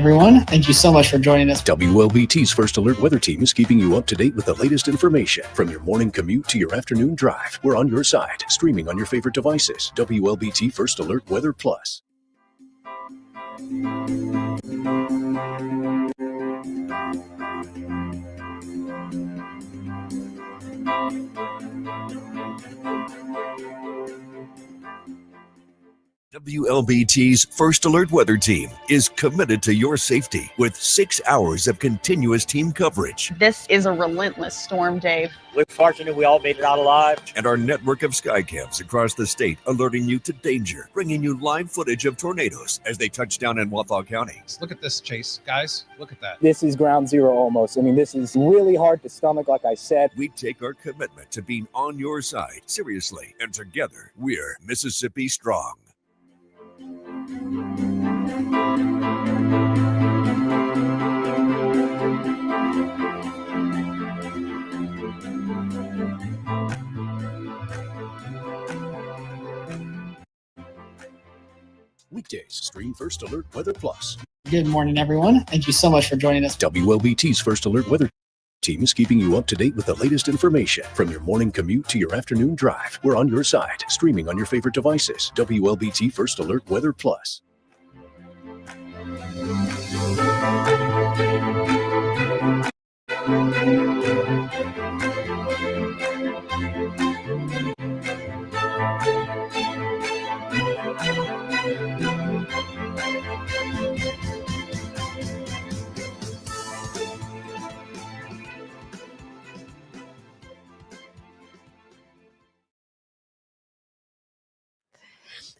everyone. Thank you so much for joining us. WLBT's First Alert Weather Team is keeping you up to date with the latest information. From your morning commute to your afternoon drive, we're on your side, streaming on your favorite devices. WLBT First Alert Weather Plus. WLBT's First Alert Weather Team is committed to your safety with 6 hours of continuous team coverage. This is a relentless storm, Dave. We're fortunate we all made it out alive. And our network of sky cams across the state alerting you to danger, bringing you live footage of tornadoes as they touch down in Wathau County. Look at this, Chase. Guys, look at that. This is ground zero almost. I mean, this is really hard to stomach, like I said. We take our commitment to being on your side seriously, and together we're Mississippi Strong. Weekdays, stream First Alert Weather Plus. Good morning, everyone. Thank you so much for joining us. WLBT's First Alert Weather Team is keeping you up to date with the latest information. From your morning commute to your afternoon drive, we're on your side, streaming on your favorite devices. WLBT First Alert Weather Plus.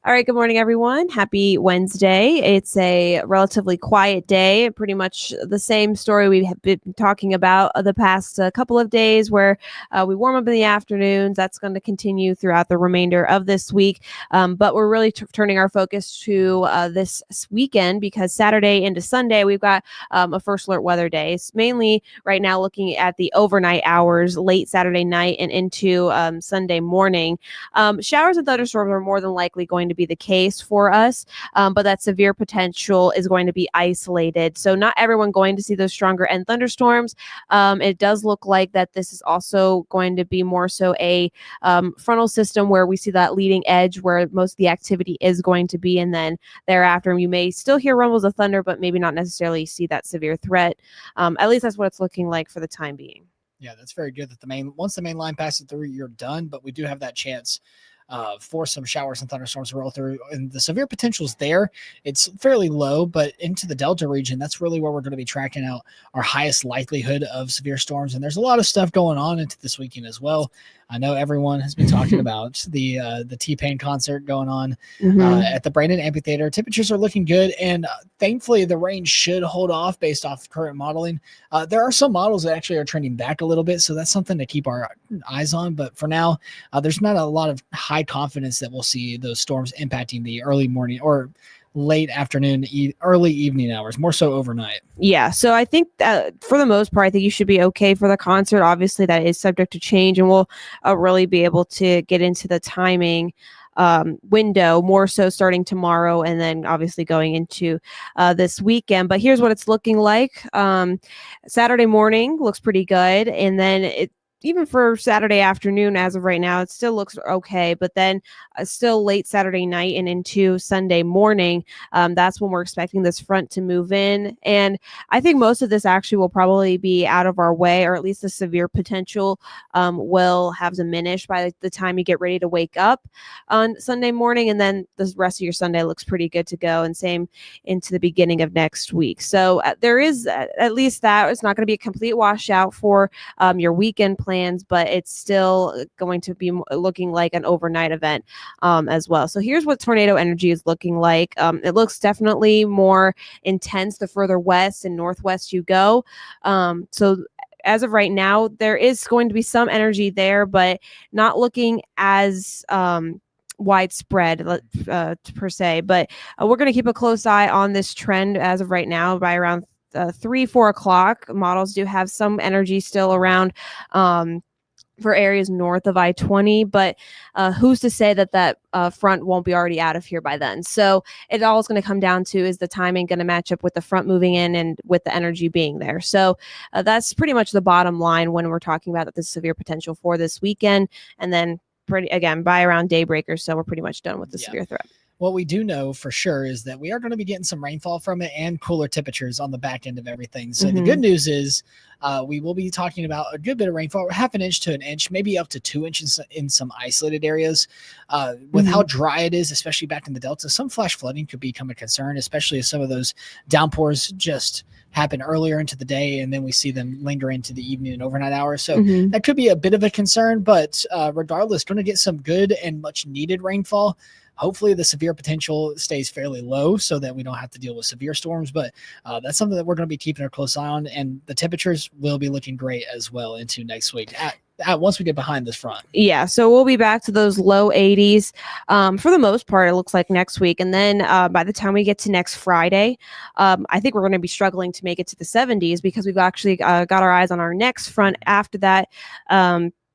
All right, good morning, everyone. Happy Wednesday. It's a relatively quiet day, pretty much the same story we have been talking about the past couple of days where we warm up in the afternoons. That's going to continue throughout the remainder of this week. But we're really turning our focus to this weekend because Saturday into Sunday, we've got a First Alert Weather Day. It's mainly right now looking at the overnight hours, late Saturday night and into Sunday morning. Showers and thunderstorms are more than likely going to be the case for us, but that severe potential is going to be isolated. So not everyone going to see those stronger end thunderstorms. It does look like that this is also going to be more so a frontal system where we see that leading edge where most of the activity is going to be, and then thereafter you may still hear rumbles of thunder, but maybe not necessarily see that severe threat. At least that's what it's looking like for the time being. Yeah, that's very good that once the main line passes through, you're done, but we do have that chance for some showers and thunderstorms to roll through, and the severe potential is there. It's fairly low, but into the Delta region, that's really where we're going to be tracking out our highest likelihood of severe storms. And there's a lot of stuff going on into this weekend as well. I know everyone has been talking about the T-Pain concert going on at the Brandon Amphitheater. Temperatures are looking good, and thankfully the rain should hold off based off current modeling. There are some models that actually are trending back a little bit, so that's something to keep our eyes on. But for now, there's not a lot of high confidence that we'll see those storms impacting the early morning or late afternoon, early evening hours, more so overnight. Yeah, so I think that for the most part, I think you should be okay for the concert. Obviously, that is subject to change, and we'll really be able to get into the timing window more so starting tomorrow and then obviously going into this weekend. But here's what it's looking like. Saturday morning looks pretty good, and then even for Saturday afternoon, as of right now, it still looks okay. But then still late Saturday night and into Sunday morning, that's when we're expecting this front to move in. And I think most of this actually will probably be out of our way, or at least the severe potential will have diminished by the time you get ready to wake up on Sunday morning. And then the rest of your Sunday looks pretty good to go, and same into the beginning of next week. So there is at least that. It's not going to be a complete washout for your weekend plans, but it's still going to be looking like an overnight event as well. So here's what tornado energy is looking like. It looks definitely more intense the further west and northwest you go. So as of right now, there is going to be some energy there, but not looking as widespread per se. But we're going to keep a close eye on this trend as of right now. By around 3-4 o'clock, models do have some energy still around for areas north of I-20, but who's to say that that front won't be already out of here by then? So it all is going to come down to, is the timing going to match up with the front moving in and with the energy being there? So that's pretty much the bottom line when we're talking about the severe potential for this weekend. And then by around daybreak or so, we're pretty much done with the severe threat. What we do know for sure is that we are going to be getting some rainfall from it and cooler temperatures on the back end of everything. So the good news is we will be talking about a good bit of rainfall, half an inch to an inch, maybe up to 2 inches in some isolated areas. With how dry it is, especially back in the Delta, some flash flooding could become a concern, especially if some of those downpours just happen earlier into the day and then we see them linger into the evening and overnight hours. So that could be a bit of a concern, but regardless, going to get some good and much needed rainfall. Hopefully the severe potential stays fairly low so that we don't have to deal with severe storms, but that's something that we're going to be keeping a close eye on, and the temperatures will be looking great as well into next week once we get behind this front. Yeah, so we'll be back to those low 80s for the most part, it looks like, next week. And then by the time we get to next Friday, I think we're going to be struggling to make it to the 70s because we've actually got our eyes on our next front after that.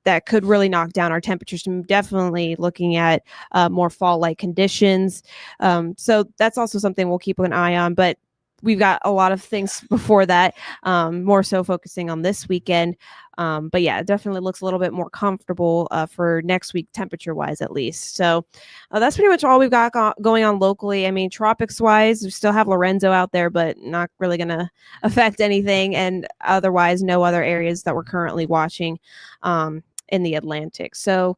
That could really knock down our temperatures. I'm definitely looking at more fall-like conditions. So that's also something we'll keep an eye on. But we've got a lot of things before that, more so focusing on this weekend. But yeah, it definitely looks a little bit more comfortable for next week, temperature-wise at least. So that's pretty much all we've got going on locally. I mean, tropics-wise, we still have Lorenzo out there, but not really going to affect anything. And otherwise, no other areas that we're currently watching in the Atlantic. So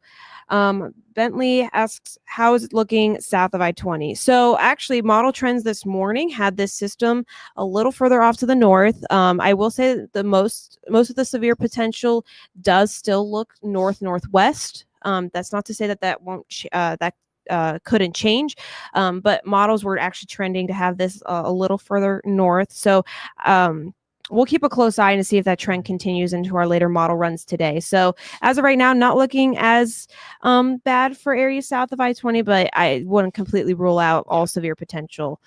Bentley asks, how is it looking south of I-20? So actually, model trends this morning had this system a little further off to the north. I will say that the most of the severe potential does still look northwest. That's not to say that that won't couldn't change, but models were actually trending to have this a little further north. So we'll keep a close eye to see if that trend continues into our later model runs today. So as of right now, not looking as bad for areas south of I-20, but I wouldn't completely rule out all severe potential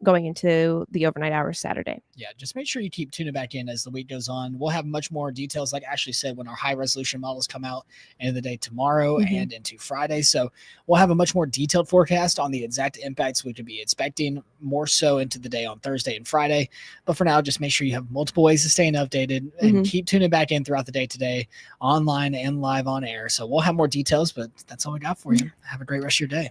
going into the overnight hours Saturday. Yeah, just make sure you keep tuning back in as the week goes on. We'll have much more details, like Ashley said, when our high resolution models come out end of the day tomorrow and into Friday. So we'll have a much more detailed forecast on the exact impacts we could be expecting, more so into the day on Thursday and Friday. But for now, just make sure you have multiple ways of staying updated and keep tuning back in throughout the day today, online and live on air. So we'll have more details, but that's all we got for you. Have a great rest of your day.